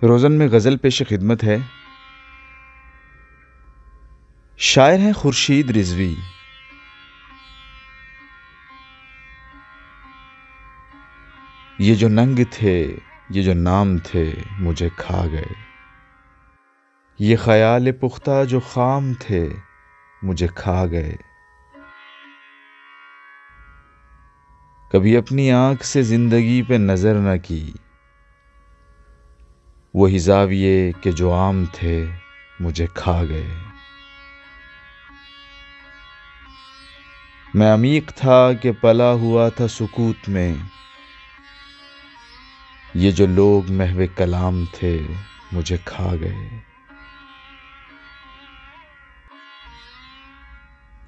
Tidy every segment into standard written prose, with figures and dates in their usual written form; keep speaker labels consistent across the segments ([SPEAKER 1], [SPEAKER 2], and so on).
[SPEAKER 1] روزن میں غزل پیش خدمت ہے۔ شاعر ہیں خورشید رضوی۔ یہ جو ننگ تھے، یہ جو نام تھے، مجھے کھا گئے۔ یہ خیال پختہ جو خام تھے، مجھے کھا گئے۔ کبھی اپنی آنکھ سے زندگی پہ نظر نہ کی، وہی زاویے کہ جو عام تھے، مجھے کھا گئے۔ میں عمیق تھا کہ پلا ہوا تھا سکوت میں، یہ جو لوگ محو کلام تھے، مجھے کھا گئے۔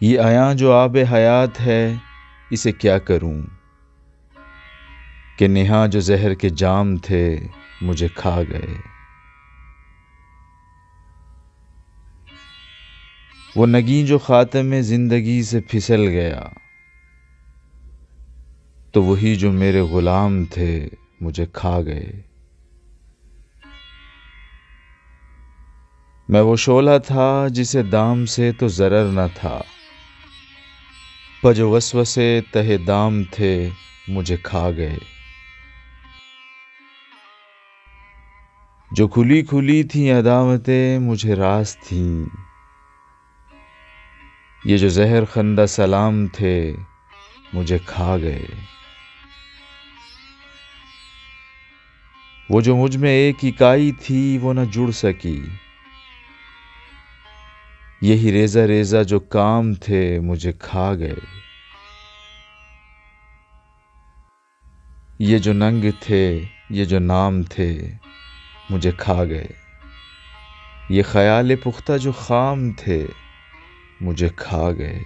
[SPEAKER 1] یہ عیاں جو آب حیات ہے، اسے کیا کروں کہ نہاں جو زہر کے جام تھے، مجھے کھا گئے۔ وہ نگیں جو خاتم زندگی سے پھسل گیا، تو وہی جو میرے غلام تھے، مجھے کھا گئے۔ میں وہ شعلہ تھا جسے دام سے تو ضرر نہ تھا، پر جو وسوسے تہ دام تھے، مجھے کھا گئے۔ جو کھلی کھلی تھیں عداوتیں مجھے راز تھیں، یہ جو زہر خندہ سلام تھے، مجھے کھا گئے۔ وہ جو مجھ میں ایک اکائی تھی، وہ نہ جڑ سکی، یہی ریزہ ریزہ جو کام تھے، مجھے کھا گئے۔ یہ جو ننگ تھے، یہ جو نام تھے، مجھے کھا گئے۔ یہ خیال پختہ جو خام تھے، مجھے کھا گئے۔